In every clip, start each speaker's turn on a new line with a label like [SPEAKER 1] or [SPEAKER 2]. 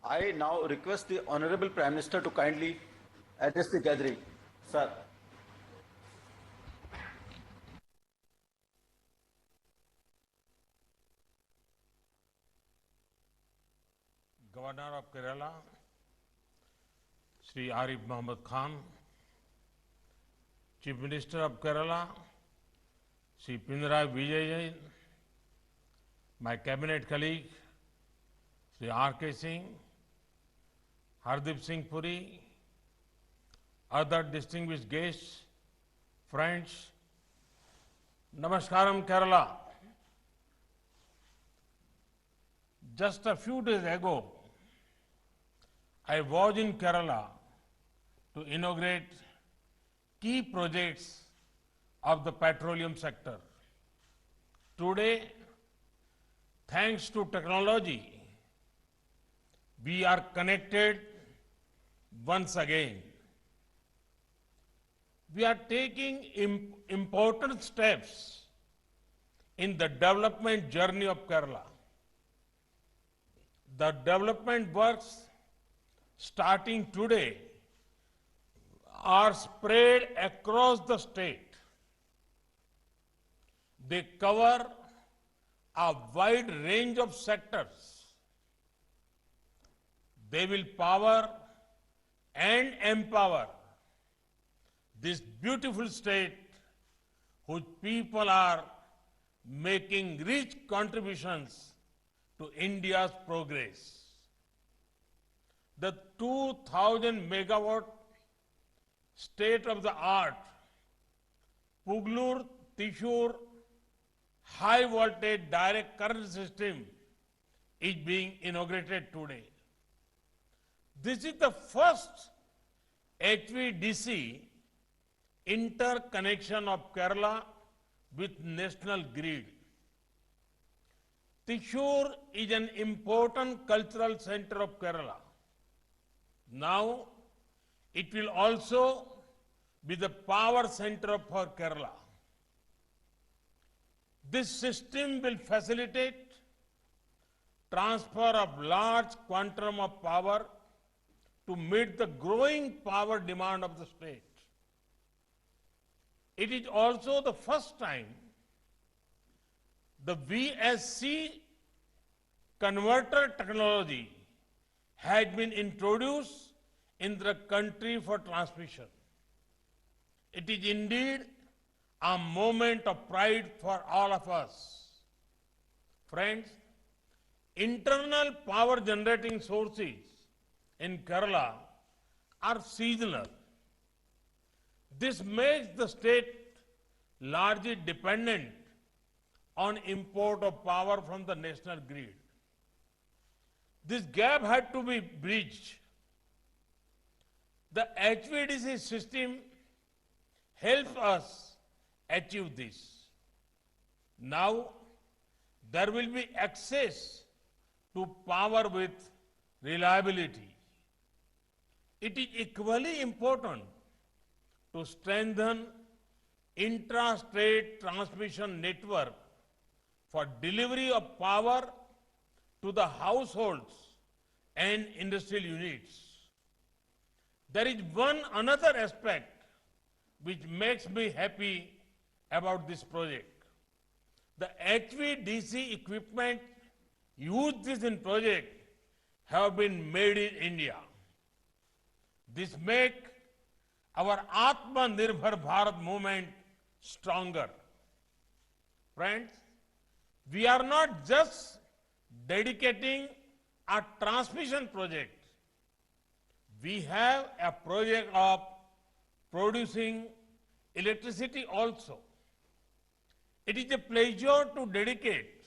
[SPEAKER 1] I now request the Honorable Prime Minister to kindly address the gathering. Sir.
[SPEAKER 2] Governor of Kerala, Sri Arif Mohammed Khan, Chief Minister of Kerala, Sri Pinarayi Vijayan, my cabinet colleague, Sri R.K. Singh, Hardeep Singh Puri, other distinguished guests, friends, Namaskaram Kerala. Just a few days ago, I was in Kerala to inaugurate key projects of the petroleum sector. Today, thanks to technology, we are connected once again. We are taking important steps in the development journey of Kerala. The development works starting today are spread across the state. They cover a wide range of sectors. They will power and empower this beautiful state whose people are making rich contributions to India's progress. The 2,000 megawatt state-of-the-art Pugalur-Thrissur high voltage direct current system is being inaugurated today. This is the first HVDC interconnection of Kerala with national grid. Thrissur is an important cultural center of Kerala. Now, it will also be the power center for Kerala. This system will facilitate transfer of large quantum of power to meet the growing power demand of the state. It is also the first time the VSC converter technology has been introduced in the country for transmission. It is indeed a moment of pride for all of us. Friends, internal power generating sources in Kerala are seasonal. This makes the state largely dependent on import of power from the national grid. This gap had to be bridged. The HVDC system helps us achieve this. Now, there will be access to power with reliability. It is equally important to strengthen intra-state transmission network for delivery of power to the households and industrial units. There is one another aspect which makes me happy about this project. The HVDC equipment used in this project have been made in India. This makes our Atmanirbhar Bharat movement stronger. Friends, we are not just dedicating a transmission project. We have a project of producing electricity also. It is a pleasure to dedicate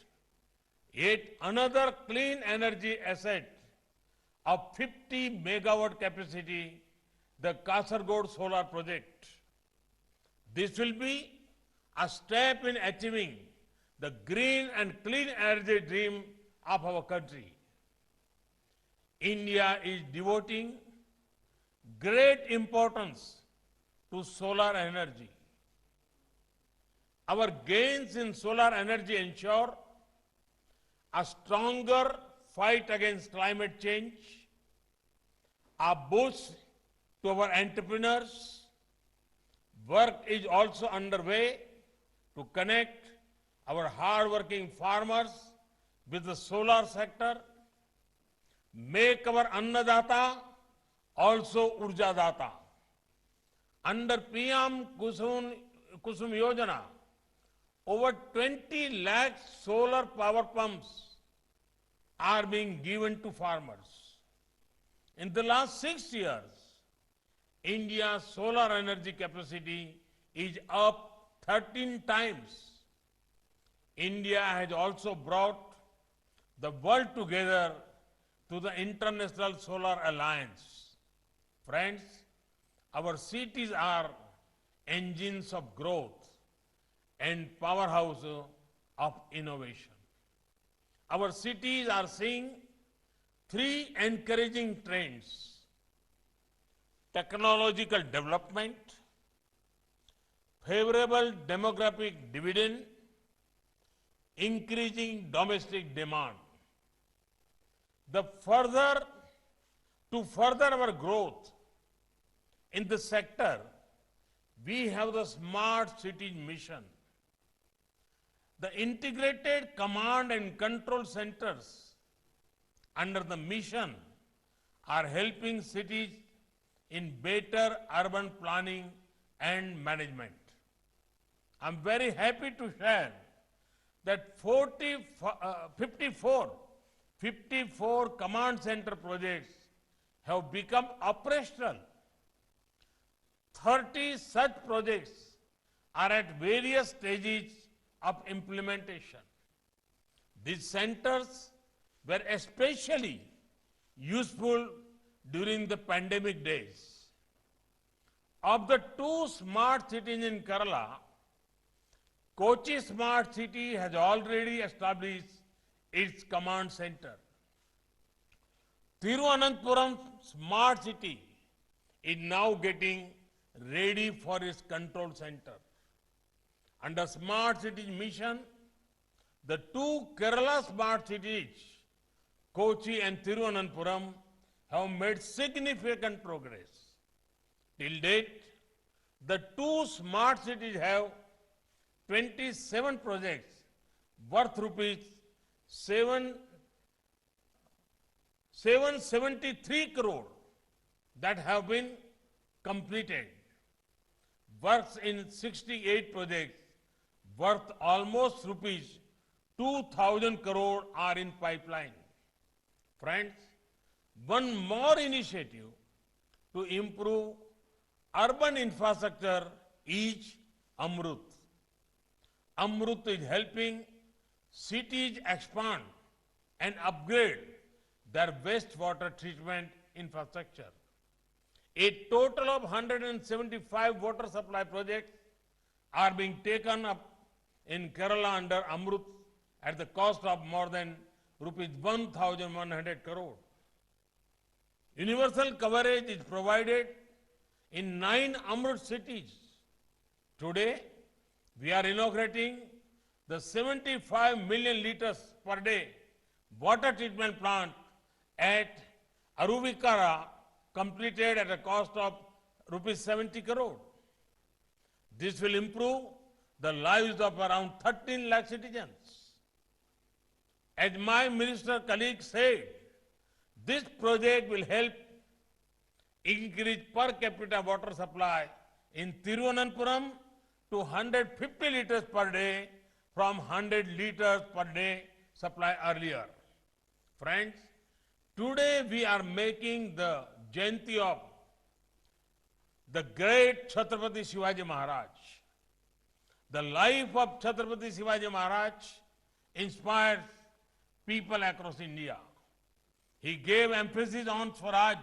[SPEAKER 2] yet another clean energy asset of 50 megawatt capacity, the Kasaragod Solar Project. This will be a step in achieving the green and clean energy dream of our country. India is devoting great importance to solar energy. Our gains in solar energy ensure a stronger fight against climate change a boost to our entrepreneurs. Work is also underway to connect our hard-working farmers with the solar sector, make our Annadata also Urjadata. Under PM Kusum Yojana, over 20 lakh solar power pumps are being given to farmers. In the last 6 years, India's solar energy capacity is up 13 times. India has also brought the world together to the International Solar Alliance. Friends, our cities are engines of growth and powerhouse of innovation. Our cities are seeing three encouraging trends: technological development, favorable demographic dividend, increasing domestic demand. To further our growth in the sector, we have the Smart Cities Mission. The integrated command and control centers under the mission are helping cities in better urban planning and management. I'm very happy to share that 54 command center projects have become operational. 30 such projects are at various stages of implementation. These centers were especially useful during the pandemic days. Of the 2 smart cities in Kerala, Kochi Smart City has already established its command center. Thiruvananthapuram Smart City is now getting ready for its control center. Under Smart Cities Mission, the 2 Kerala Smart Cities, Kochi and Thiruvananthapuram, have made significant progress. Till date, the 2 smart cities have 27 projects worth rupees 773 crore that have been completed. Works in 68 projects worth almost rupees 2,000 crore are in pipeline. Friends, one more initiative to improve urban infrastructure is Amrut. Amrut is helping cities expand and upgrade their wastewater treatment infrastructure. A total of 175 water supply projects are being taken up in Kerala under Amrut at the cost of more than rupees 1,100 crore. Universal coverage is provided in 9 Amrut cities. Today, we are inaugurating the 75 million liters per day water treatment plant at Aruvikara, completed at a cost of rupees 70 crore. This will improve the lives of around 13 lakh citizens. As my minister colleague said, this project will help increase per capita water supply in Thiruvananthapuram to 150 liters per day from 100 liters per day supply earlier. Friends, today we are making the Jayanti of the great Chhatrapati Shivaji Maharaj. The life of Chhatrapati Shivaji Maharaj inspires people across India. He gave emphasis on Swaraj,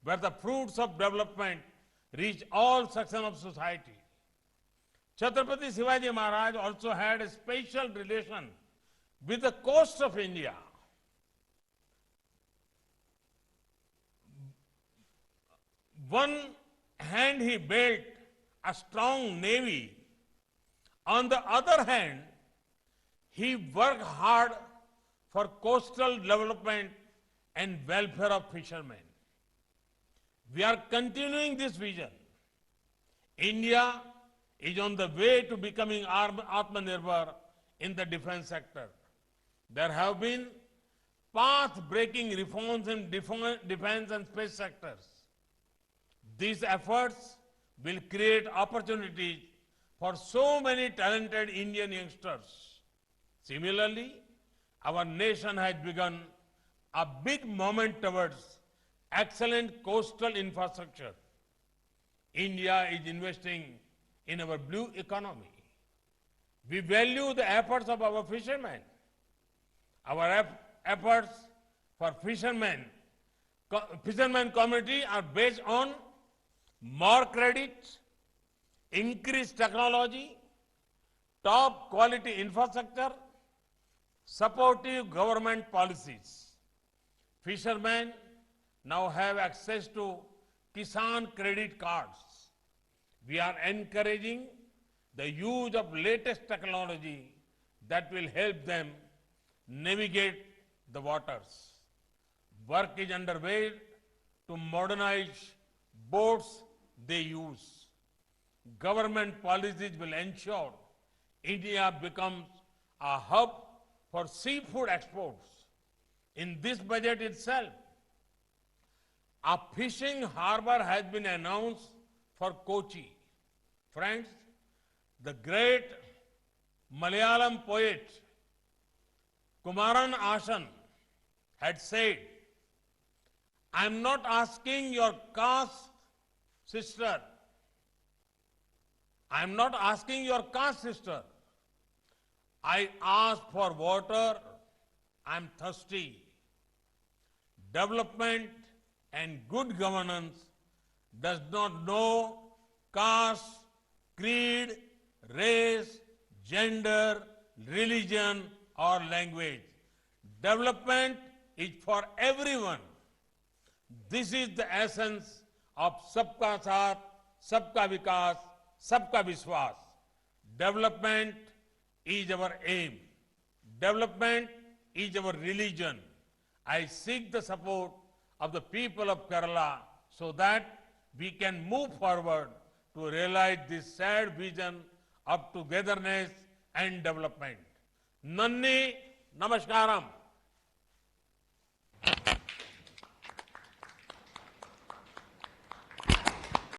[SPEAKER 2] where the fruits of development reach all sections of society. Chhatrapati Shivaji Maharaj also had a special relation with the coast of India. One hand he built a strong navy. On the other hand, he worked hard for coastal development and welfare of fishermen. We are continuing this vision. India is on the way to becoming Atmanirbhar in the defense sector. There have been path-breaking reforms in defense and space sectors. These efforts will create opportunities for so many talented Indian youngsters. Similarly, our nation has begun a big movement towards excellent coastal infrastructure. India is investing in our blue economy. We value the efforts of our fishermen. Our efforts for fishermen community are based on more credit, increased technology, top quality infrastructure, supportive government policies. Fishermen now have access to Kisan credit cards. We are encouraging the use of latest technology that will help them navigate the waters. Work is underway to modernize boats they use. Government policies will ensure India becomes a hub for seafood exports. In this budget itself, a fishing harbor has been announced for Kochi. Friends, the great Malayalam poet Kumaran Ashan had said, "I am not asking your caste, sister. I am not asking your caste, sister. I ask for water. I am thirsty." Development and good governance does not know caste, creed, race, gender, religion, or language. Development is for everyone. This is the essence of Sabka Saath, Sabka Vikas, Sabka Vishwas. Development is our aim. Development is our religion. I seek the support of the people of Kerala so that we can move forward to realize this shared vision of togetherness and development. Nanni Namaskaram.